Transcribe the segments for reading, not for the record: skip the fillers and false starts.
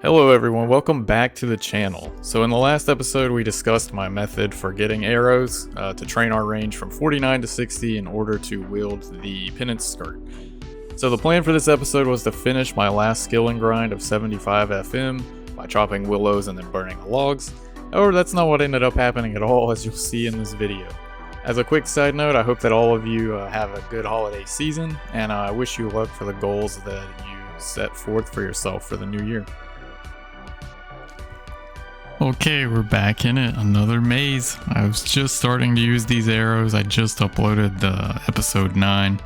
Hello everyone, welcome back to the channel. So in the last episode we discussed my method for getting arrows to train our range from 49 to 60 in order to wield the penance skirt. So the plan for this episode was to finish my last skill and grind of 75 FM by chopping willows and then burning the logs. However, that's not what ended up happening at all, as you'll see in this video. As a quick side note, I hope that all of you have a good holiday season, and I wish you luck for the goals that you set forth for yourself for the new year. Okay, we're back in it. Another maze. I was just starting to use these arrows. I just uploaded the episode 9.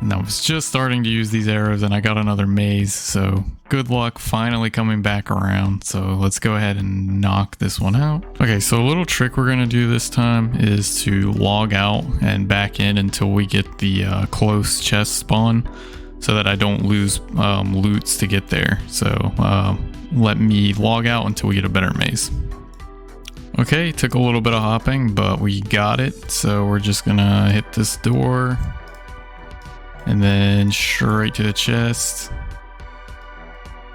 And I was just starting to use these arrows and I got another maze. So good luck finally coming back around. So let's go ahead and knock this one out. Okay, so a little trick we're going to do this time is to log out and back in until we get the close chest spawn, so that I don't lose loots to get there. So let me log out until we get a better maze. Okay, took a little bit of hopping, but we got it. So we're just gonna hit this door and then straight to the chest.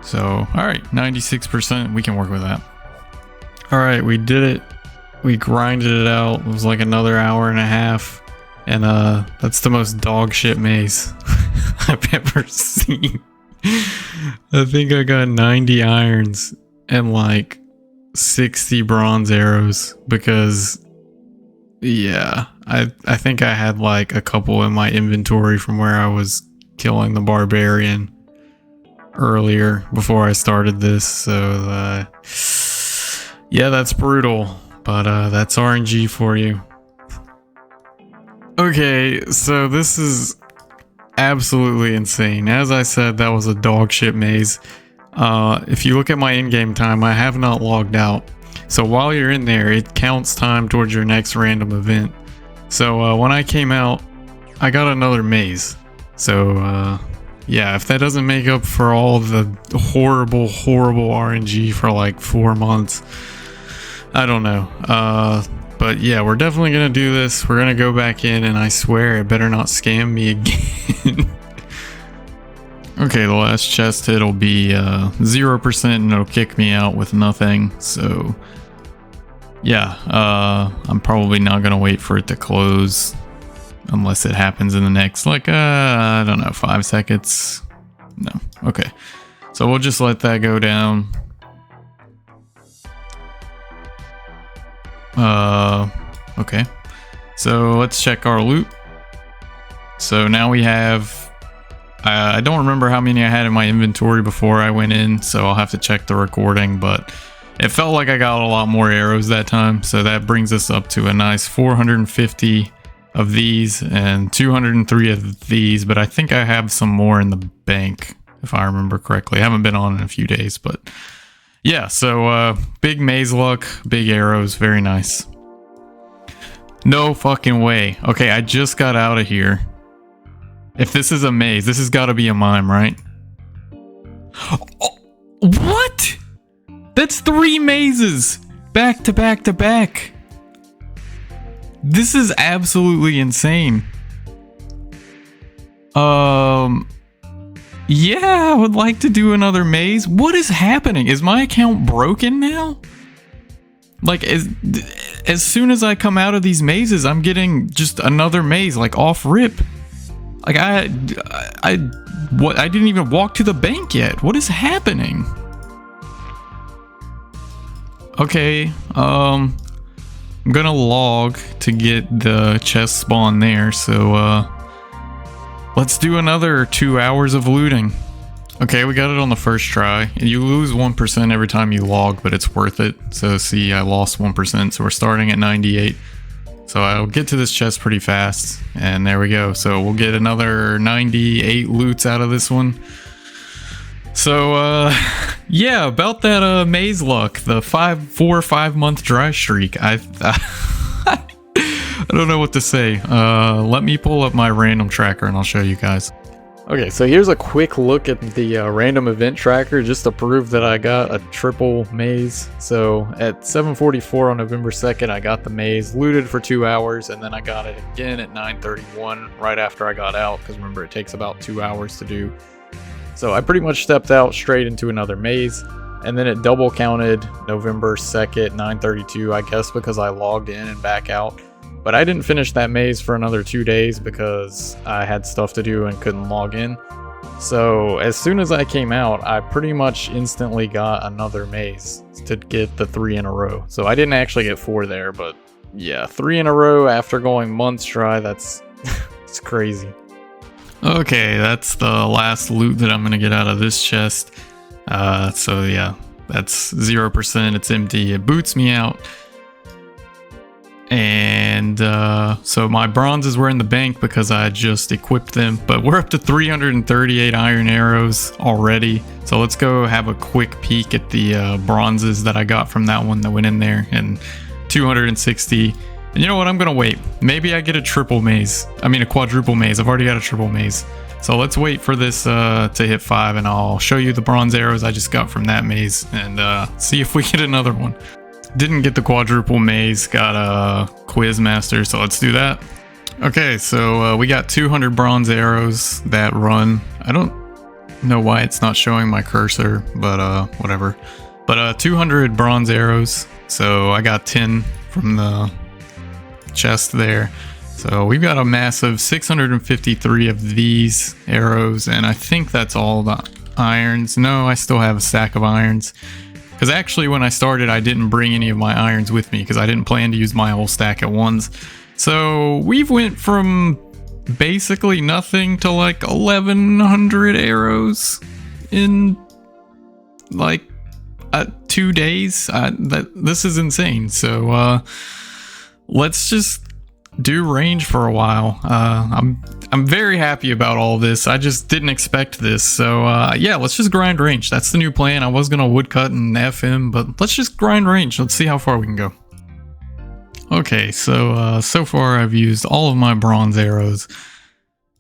So, all right, 96%, we can work with that. All right, we did it. We grinded it out. It was like another hour and a half. And that's the most dog shit maze I've ever seen. I think I got 90 irons and like 60 bronze arrows because, yeah, I think I had like a couple in my inventory from where I was killing the Barbarian earlier before I started this. So, yeah, that's brutal, but that's RNG for you. Okay, so this is absolutely insane. As I said, that was a dog shit maze. If you look at my in-game time, I have not logged out. So while you're in there, it counts time towards your next random event. So when I came out, I got another maze. So yeah, if that doesn't make up for all the horrible RNG for like 4 months, I don't know. But yeah, we're definitely going to do this. We're going to go back in, and I swear it better not scam me again. Okay, the last chest hit will be 0% and it'll kick me out with nothing. So yeah, I'm probably not going to wait for it to close unless it happens in the next, like, I don't know, 5 seconds. No. Okay. So we'll just let that go down. Okay, so let's check our loot. So now we have, I don't remember how many I had in my inventory before I went in, so I'll have to check the recording, but it felt like I got a lot more arrows that time. So that brings us up to a nice 450 of these and 203 of these, but I think I have some more in the bank, if I remember correctly. I haven't been on in a few days, but yeah, so big maze luck, big arrows, very nice. No fucking way. Okay, I just got out of here. If this is a maze, this has got to be a mime, right? Oh, what? That's 3 mazes back to back to back. This is absolutely insane. Yeah, I would like to do another maze. What is happening? Is my account broken now? Like, as soon as I come out of these mazes, I'm getting just another maze, like, off rip. Like, I didn't even walk to the bank yet. What is happening? Okay, I'm gonna log to get the chest spawn there, so, let's do another 2 hours of looting. Okay, we got it on the first try. And you lose 1% every time you log, but it's worth it. So see, I lost 1%, so we're starting at 98. So I'll get to this chest pretty fast. And there we go. So we'll get another 98 loots out of this one. So, yeah, about that maze luck. The 4 or 5 month dry streak. I don't know what to say. Let me pull up my random tracker and I'll show you guys. Okay, so here's a quick look at the random event tracker just to prove that I got a triple maze. So at 7:44 on November 2nd, I got the maze, looted for 2 hours, and then I got it again at 9:31 right after I got out, because remember, it takes about 2 hours to do. So I pretty much stepped out straight into another maze. and then it double counted November 2nd, 9:32, I guess because I logged in and back out. But I didn't finish that maze for another 2 days because I had stuff to do and couldn't log in. So as soon as I came out, I pretty much instantly got another maze to get the 3 in a row. So I didn't actually get 4 there, but yeah, 3 in a row after going months dry, that's it's crazy. Okay, that's the last loot that I'm gonna get out of this chest. So yeah, that's 0%, it's empty, it boots me out. And so my bronzes were in the bank because I just equipped them, but we're up to 338 iron arrows already. So let's go have a quick peek at the bronzes that I got from that one that went in there, and 260. And you know what, I'm gonna wait. Maybe I get a quadruple maze. I've already got a triple maze. So let's wait for this to hit 5, and I'll show you the bronze arrows I just got from that maze, and see if we get another one. Didn't get the quadruple maze, got a quiz master, so let's do that. Okay, so we got 200 bronze arrows that run. I don't know why it's not showing my cursor, but whatever. But 200 bronze arrows, so I got 10 from the chest there. So we've got a massive 653 of these arrows, and I think that's all the irons. No, I still have a stack of irons. Because actually when I started, I didn't bring any of my irons with me because I didn't plan to use my whole stack at once. So we've went from basically nothing to like 1,100 arrows in like 2 days. This is insane. So let's just do range for a while. I'm very happy about all this. I just didn't expect this. So yeah, let's just grind range. That's the new plan. I was gonna woodcut and FM, but let's just grind range. Let's see how far we can go. Okay, so so far I've used all of my bronze arrows,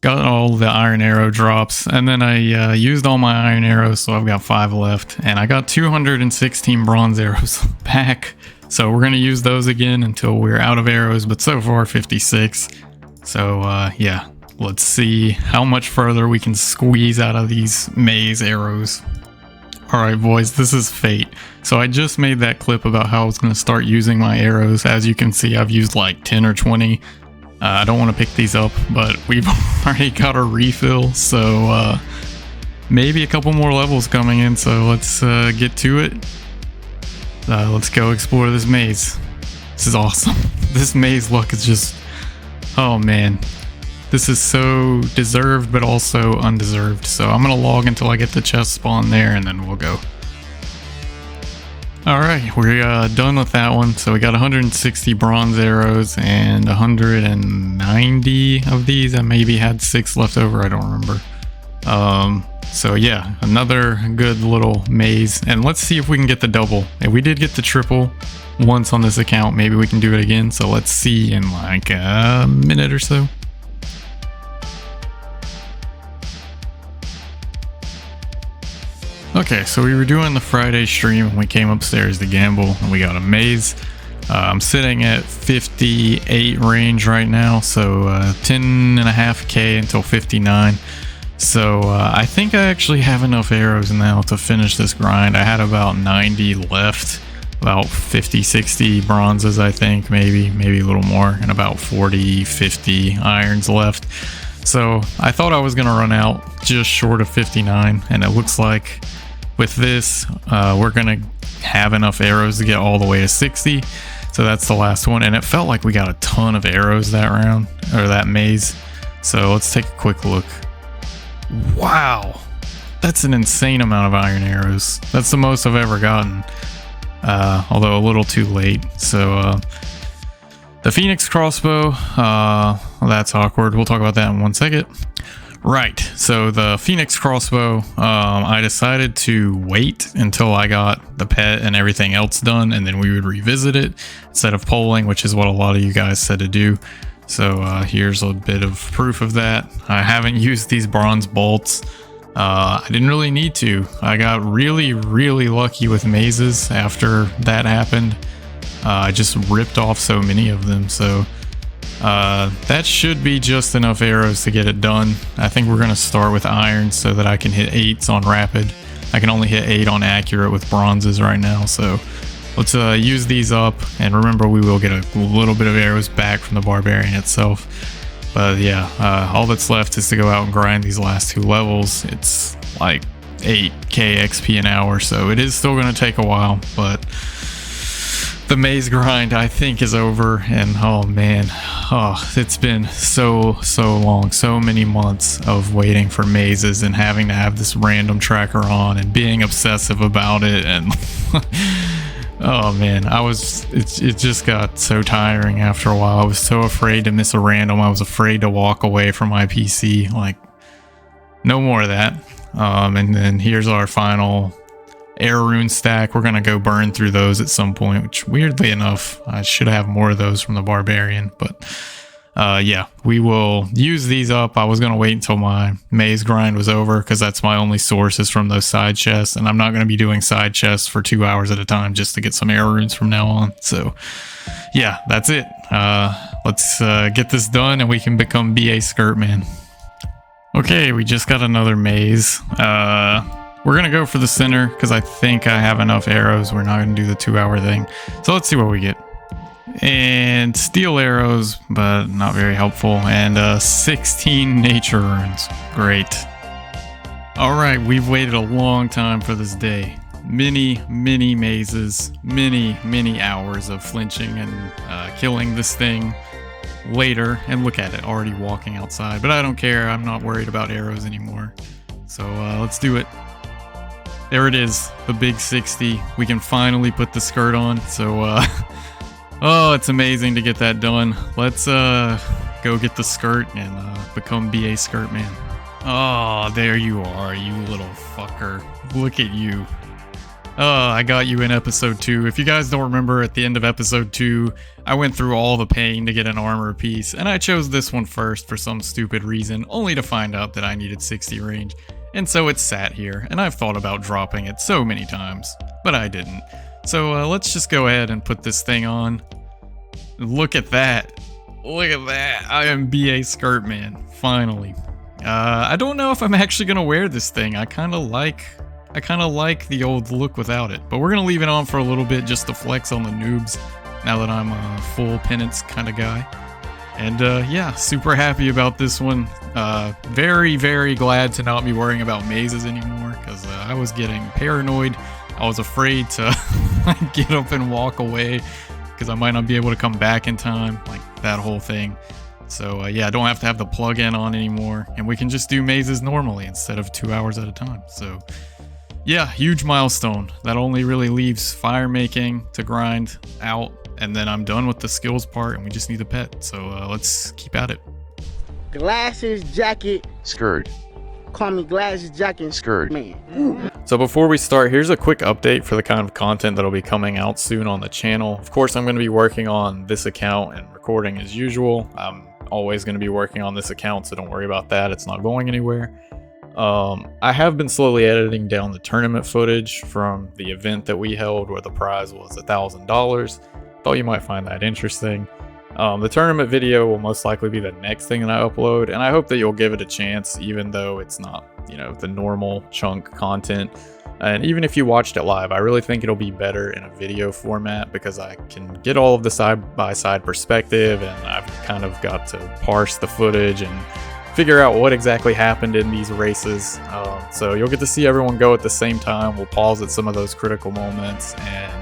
got all the iron arrow drops, and then I used all my iron arrows, so I've got 5 left, and I got 216 bronze arrows back. So we're going to use those again until we're out of arrows, but so far 56. So yeah, let's see how much further we can squeeze out of these maze arrows. Alright boys, this is fate. So I just made that clip about how I was going to start using my arrows. As you can see, I've used like 10 or 20. I don't want to pick these up, but we've already got a refill, so maybe a couple more levels coming in, so let's get to it. Let's go explore this maze. This is awesome. This maze luck is just... oh man. This is so deserved, but also undeserved. So I'm going to log until I get the chest spawn there, and then we'll go. Alright, we're done with that one. So we got 160 bronze arrows and 190 of these. I maybe had 6 left over, I don't remember. So yeah, another good little maze, and let's see if we can get the double. If we did get the triple once on this account, maybe we can do it again. So let's see in like a minute or so. Okay, so we were doing the Friday stream and we came upstairs to gamble and we got a maze. I'm sitting at 58 range right now, so 10.5k until 59. So I think I actually have enough arrows now to finish this grind. I had about 90 left, about 50, 60 bronzes, I think, maybe a little more, and about 40, 50 irons left. So I thought I was gonna run out just short of 59, and it looks like with this, we're gonna have enough arrows to get all the way to 60. So that's the last one, and it felt like we got a ton of arrows that round, or that maze. So let's take a quick look. Wow, that's an insane amount of iron arrows. That's the most I've ever gotten, although a little too late. So the Phoenix crossbow, well, that's awkward. We'll talk about that in 1 second. Right, so the Phoenix crossbow, I decided to wait until I got the pet and everything else done, and then we would revisit it instead of polling, which is what a lot of you guys said to do. So here's a bit of proof of that. I haven't used these bronze bolts. I didn't really need to. I got really lucky with mazes after that happened. I just ripped off so many of them. So that should be just enough arrows to get it done. I think we're going to start with iron so that I can hit 8s on rapid. I can only hit 8 on accurate with bronzes right now, so let's use these up. And remember, we will get a little bit of arrows back from the Barbarian itself. But yeah, all that's left is to go out and grind these last 2 levels. It's like 8k XP an hour, so it is still going to take a while, but the maze grind I think is over. And oh man, it's been so long, so many months of waiting for mazes and having to have this random tracker on and being obsessive about it. And oh man, it just got so tiring after a while. I was so afraid to miss a random. I was afraid to walk away from my PC. Like, no more of that. And then here's our final air rune stack. We're gonna go burn through those at some point, which weirdly enough, I should have more of those from the Barbarian. But yeah, we will use these up. I was gonna wait until my maze grind was over because that's my only sources from those side chests, and I'm not gonna be doing side chests for 2 hours at a time just to get some air runes from now on. So yeah, that's it. Let's get this done and we can become BA Skirtman. Okay, we just got another maze. We're gonna go for the center because I think I have enough arrows. We're not gonna do the 2-hour thing. So let's see what we get. And steel arrows, but not very helpful. And 16 nature runes. Great. All right, we've waited a long time for this day. Many mazes, many hours of flinching and killing this thing later. And look at it, already walking outside. But I don't care. I'm not worried about arrows anymore. So let's do it. There it is, the big 60. We can finally put the skirt on. So, oh, it's amazing to get that done. Let's go get the skirt and become BA Skirtman. Oh, there you are, you little fucker. Look at you. Oh, I got you in episode 2. If you guys don't remember, at the end of episode 2, I went through all the pain to get an armor piece, and I chose this one first for some stupid reason, only to find out that I needed 60 range. And so it sat here, and I've thought about dropping it so many times, but I didn't. So let's just go ahead and put this thing on. Look at that. Look at that. I am BA Skirtman, finally. I don't know if I'm actually going to wear this thing. I kind of like the old look without it, but we're going to leave it on for a little bit just to flex on the noobs now that I'm a full penance kind of guy. And yeah, super happy about this one. Very glad to not be worrying about mazes anymore because I was getting paranoid. I was afraid to get up and walk away because I might not be able to come back in time, like that whole thing. So yeah, I don't have to have the plug-in on anymore, and we can just do mazes normally instead of 2 hours at a time. So yeah, huge milestone. That only really leaves fire making to grind out, and then I'm done with the skills part, and we just need the pet. So let's keep at it. Glasses, jacket, skirt. Call me glasses, jacket, skirt. Man. So before we start, here's a quick update for the kind of content that'll be coming out soon on the channel. Of course, I'm going to be working on this account and recording as usual. I'm always going to be working on this account, so don't worry about that. It's not going anywhere. I have been slowly editing down the tournament footage from the event that we held where the prize was $1,000. Thought you might find that interesting. The tournament video will most likely be the next thing that I upload, and I hope that you'll give it a chance, even though it's not, you know, the normal chunk content. And even if you watched it live, I really think it'll be better in a video format because I can get all of the side-by-side perspective, and I've kind of got to parse the footage and figure out what exactly happened in these races. So you'll get to see everyone go at the same time. We'll pause at some of those critical moments, and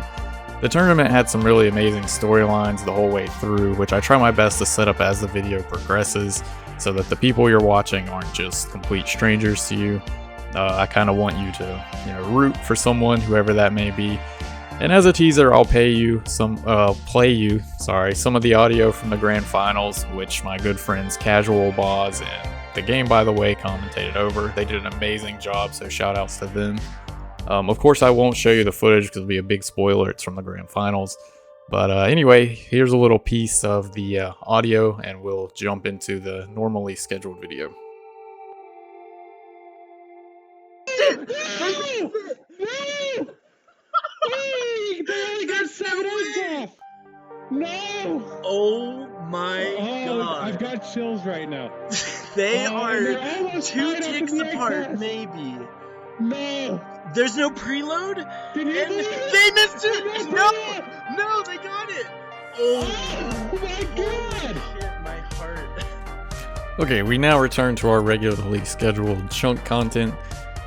the tournament had some really amazing storylines the whole way through, which I try my best to set up as the video progresses so that the people you're watching aren't just complete strangers to you. I kind of want you to, you know, root for someone, whoever that may be. And as a teaser, I'll play you some of the audio from the grand finals, which my good friends Casual Boz and The Game, by the way, commentated over. They did an amazing job, so shout outs to them. Of course, I won't show you the footage because it'll be a big spoiler. It's from the grand finals. But anyway, here's a little piece of the audio, and we'll jump into the normally scheduled video. They only got 7 points off! No! Oh my god. I've got chills right now. They are they're almost 2 tied up in ticks the apart, X-Pass. maybe. No. There's no preload? Did he And miss it? they missed There's it! no No! preload! No, they got it! Oh, Oh my holy god! shit, my heart. Okay, we now return to our regularly scheduled chunk content.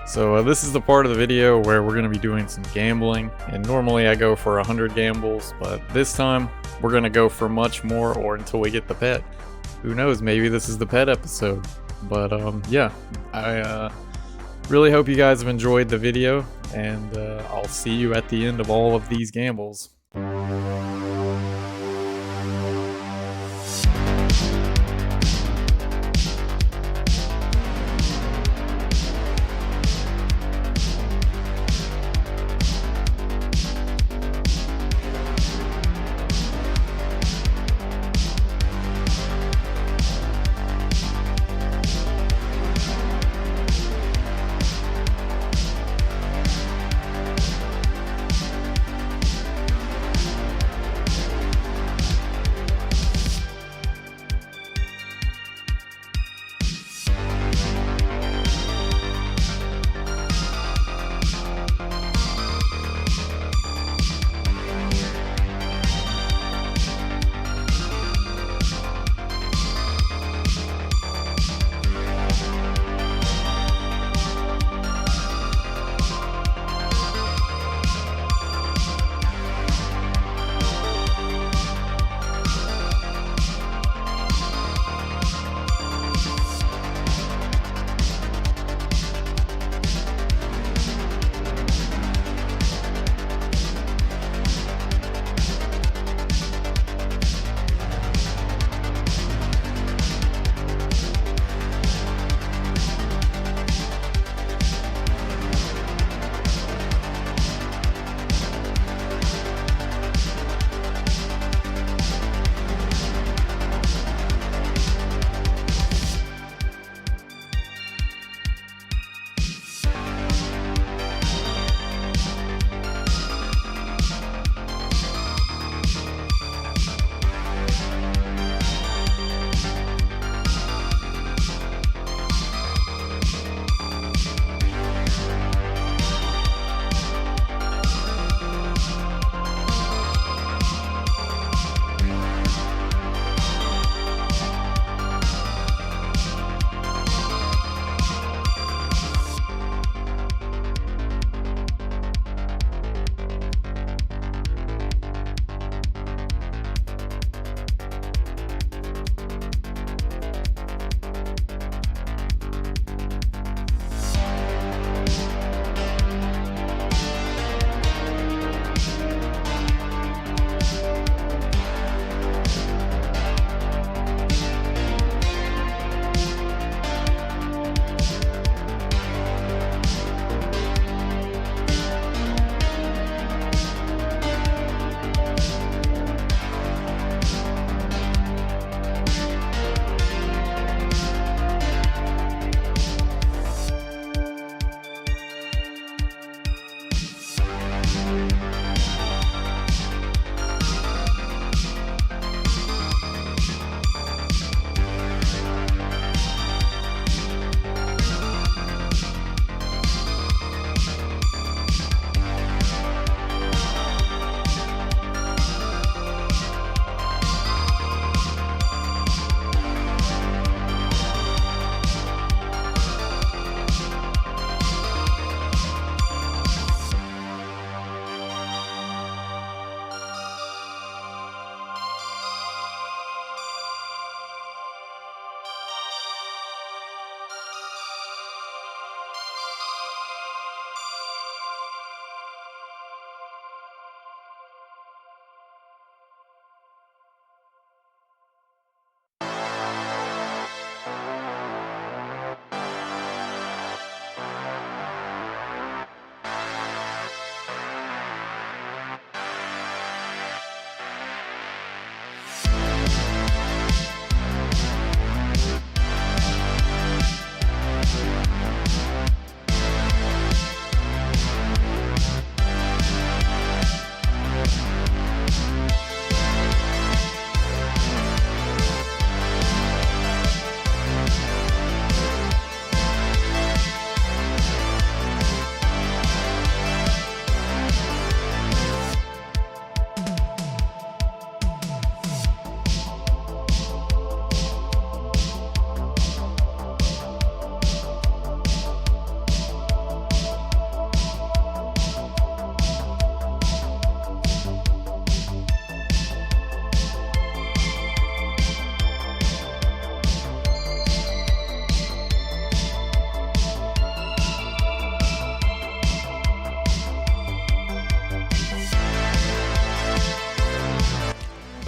So this is the part of the video where we're going to be doing some gambling, and normally I go for 100 gambles, but this time we're going to go for much more or until we get the pet. Who knows, maybe this is the pet episode. But yeah, I really hope you guys have enjoyed the video, and I'll see you at the end of all of these gambles.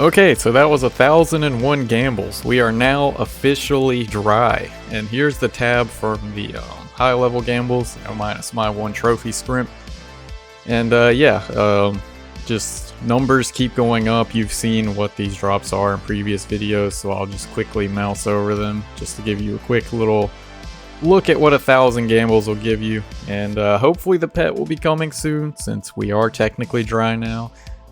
Okay, so that was 1,001 gambles. We are now officially dry. And here's the tab from the high level gambles, minus my 1 trophy scrimp. And just numbers keep going up. You've seen what these drops are in previous videos, so I'll just quickly mouse over them just to give you a quick little look at what 1,000 gambles will give you. And hopefully the pet will be coming soon, since we are technically dry now.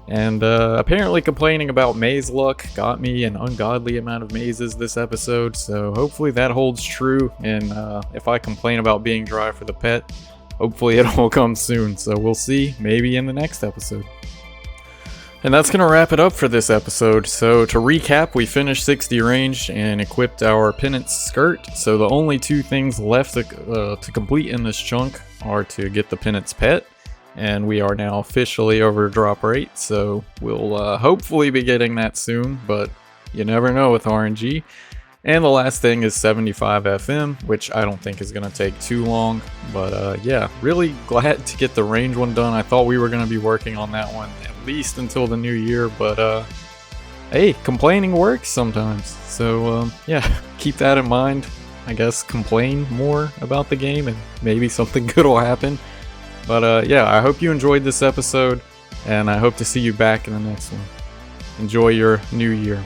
And apparently complaining about maze luck got me an ungodly amount of mazes this episode, so hopefully that holds true. And if I complain about being dry for the pet, hopefully it will come soon. So we'll see, maybe in the next episode. And that's going to wrap it up for this episode. So to recap, we finished 60 range and equipped our penance skirt. So the only 2 things left to complete in this chunk are to get the penance pet. And we are now officially over drop rate, so we'll hopefully be getting that soon, but you never know with RNG. And the last thing is 75 FM, which I don't think is going to take too long. But yeah, really glad to get the range one done. I thought we were going to be working on that one at least until the new year, but hey, complaining works sometimes. So yeah, keep that in mind. I guess complain more about the game and maybe something good will happen. But yeah, I hope you enjoyed this episode, and I hope to see you back in the next one. Enjoy your new year.